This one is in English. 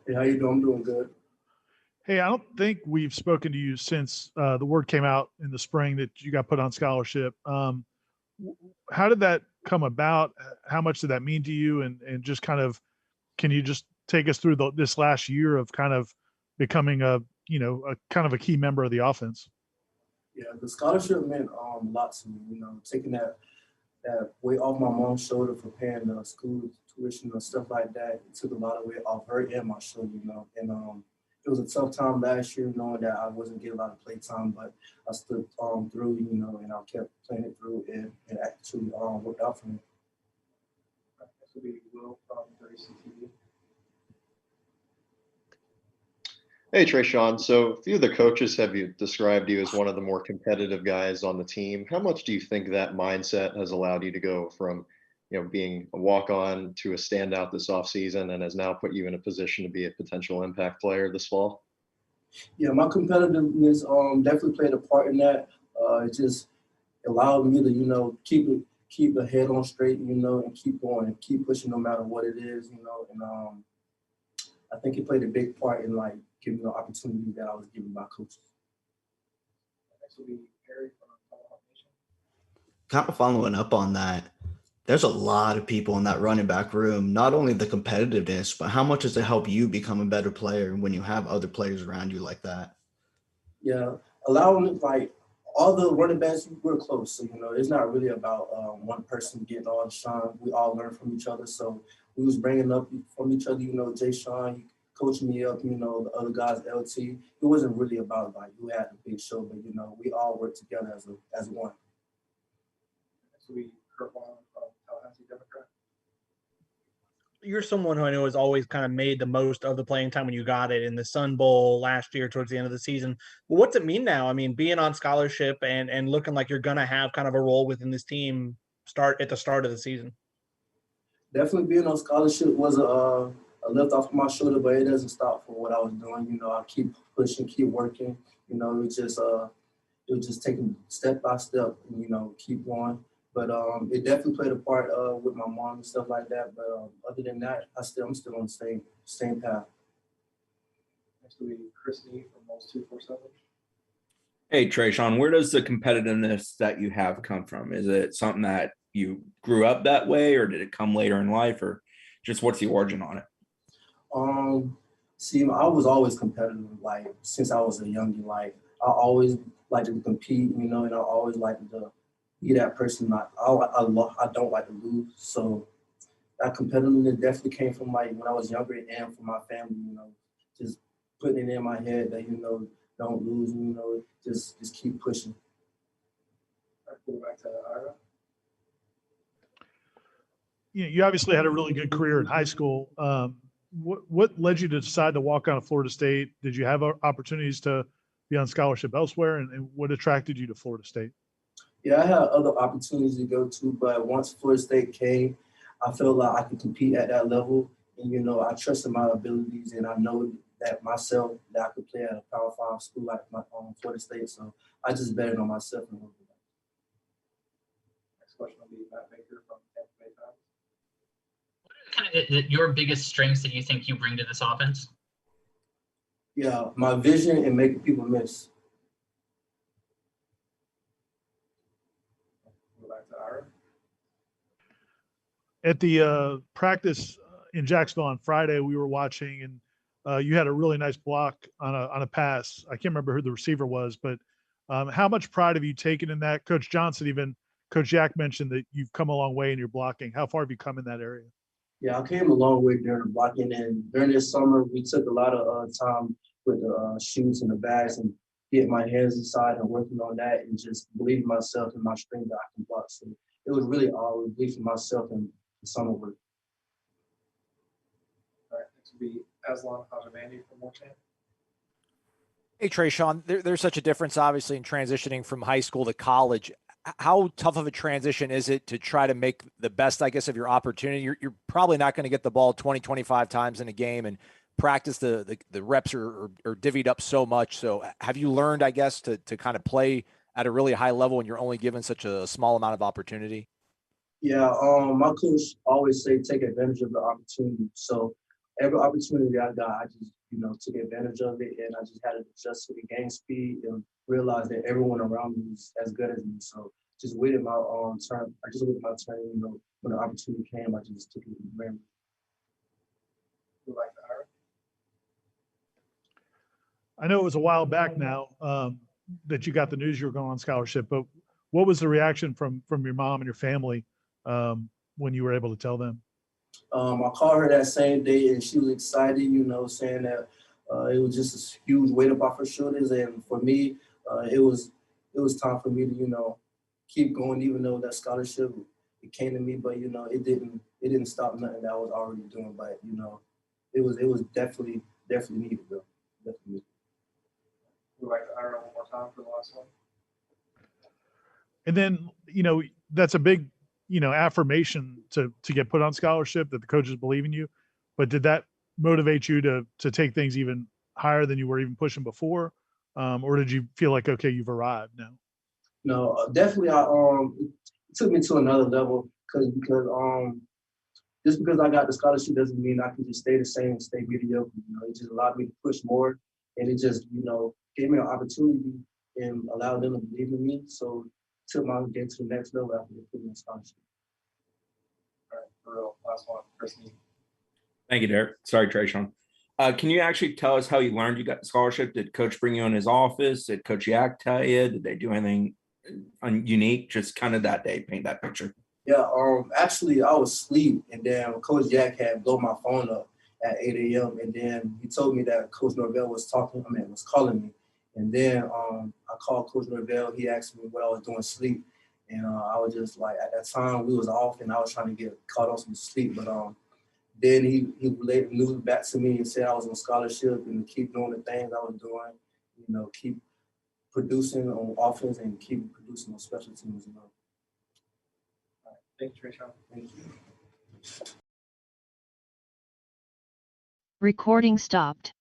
Hey, how you doing? I'm doing good. Hey, I don't think we've spoken to you since the word came out in the spring that you got put on scholarship. How did that come about? How much did that mean to you? And just kind of, can you just take us through this last year of kind of becoming a kind of a key member of the offense? Yeah, the scholarship meant a lot to me. Taking that weight off my mom's shoulder for paying the school tuition and stuff like that. It took a lot of weight off her and my shoulder. And it was a tough time last year, knowing that I wasn't getting a lot of play time, but I stood through. And I kept playing it through, and it actually worked out for me. This will be Will from WCTV. Hey, Treshaun. So, a few of the coaches have described you as one of the more competitive guys on the team. How much do you think that mindset has allowed you to go from, being a walk-on to a standout this offseason and has now put you in a position to be a potential impact player this fall? Yeah, my competitiveness definitely played a part in that. It just allowed me to keep the head on straight, and keep going and keep pushing no matter what it is, and I think it played a big part in like giving the opportunity that I was given by coaches. Actually, Harry from Tomahawk Nation. Kind of following up on that, there's a lot of people in that running back room, not only the competitiveness, but how much does it help you become a better player when you have other players around you like that? Yeah, allowing like all the running backs, we're close. So, it's not really about one person getting all the shine. We all learn from each other. So we was bringing up from each other, Jay Sean, he coached me up, the other guys, LT. It wasn't really about like who had the big show, but, we all work together as one. So we Kurt Warren from Tallahassee Democrat. You're someone who I know has always kind of made the most of the playing time when you got it in the Sun Bowl last year towards the end of the season. Well, what's it mean now? I mean, being on scholarship and looking like you're going to have kind of a role within this team at the start of the season. Definitely being on scholarship was a lift off my shoulder, but it doesn't stop for what I was doing. I keep pushing, keep working. It was just taking step by step, and, keep going. But it definitely played a part with my mom and stuff like that. But other than that, I'm still on the same path. Next will be Chris Nee from Noles 247. Hey, Treshaun, where does the competitiveness that you have come from? Is it something that you grew up that way, or did it come later in life, or just what's the origin on it? See, I was always competitive, like since I was a youngin'. Like I always like to compete, and I always like to be that person. I don't like to lose, so that competitiveness definitely came from like when I was younger and from my family. Just putting it in my head that don't lose, just keep pushing. All right, go back to Ira. You obviously had a really good career in high school. What led you to decide to walk on to Florida State? Did you have opportunities to be on scholarship elsewhere, and what attracted you to Florida State? Yeah, I had other opportunities to go to, but once Florida State came, I felt like I could compete at that level. And, I trusted my abilities, and I know that myself that I could play at a Power 5 school like my Florida State. So I just betted on myself and went for that. Next question will be Matt Baker from Tampa Bay Times. Kind of your biggest strengths that you think you bring to this offense? Yeah, my vision and making people miss. Go back to Ira. At the practice in Jacksonville on Friday, we were watching, and you had a really nice block on a pass. I can't remember who the receiver was, but how much pride have you taken in that? Coach Johnson, Coach Jack mentioned that you've come a long way in your blocking. How far have you come in that area? Yeah, I came a long way during the blocking, and during this summer, we took a lot of time with the shoes and the bags and getting my hands inside and working on that and just believing myself and my strength that I can block. So it was really all belief in myself and the summer work. All right, next will be Aslan Hajamandi from Warchant. Hey, Treshaun, there's such a difference, obviously, in transitioning from high school to college. How tough of a transition is it to try to make the best, I guess, of your opportunity? You're probably not going to get the ball 20, 25 times in a game, and practice the reps are divvied up so much. So have you learned, I guess, to kind of play at a really high level when you're only given such a small amount of opportunity? Yeah, my coach always say take advantage of the opportunity. So every opportunity I got, I just, took advantage of it, and I just had to adjust to the game speed and realize that everyone around me is as good as me. So just waited my turn. I just waited my turn. When the opportunity came, I just took it and ran. I know it was a while back now that you got the news you were going on scholarship, but what was the reaction from your mom and your family when you were able to tell them? I called her that same day, and she was excited, saying that it was just a huge weight up off her shoulders. And for me, it was time for me to, keep going, even though that scholarship, it came to me, but, it didn't stop nothing that I was already doing. But, it was definitely needed, though. Definitely needed. Would you like to hire one more time for the last one? And then, that's a big, affirmation to get put on scholarship, that the coaches believe in you. But did that motivate you to take things even higher than you were even pushing before? Or did you feel like, okay, you've arrived now? No, definitely. It took me to another level because just because I got the scholarship doesn't mean I can just stay the same and stay mediocre. It just allowed me to push more, and it just gave me an opportunity and allowed them to believe in me. So took my game to the next level after they put me on scholarship. All right, for real, last one, Chris. Thank you, Derek. Sorry, Treshaun. Can you actually tell us how you learned you got the scholarship? Did Coach bring you in his office? Did Coach Yak tell you? Did they do anything unique? Just kind of that day, paint that picture. Yeah, actually, I was asleep, and then Coach Jack had blown my phone up at 8 a.m. And then he told me that Coach Norvell was calling me. And then I called Coach Norvell. He asked me what I was doing sleep, and I was just like, at that time we was off, and I was trying to get caught on some sleep. But then he relayed the news back to me and said I was on scholarship and keep doing the things I was doing. Keep producing on offense and keep producing on special teams. All right. Thank you, Treshaun. Thank you. Recording stopped.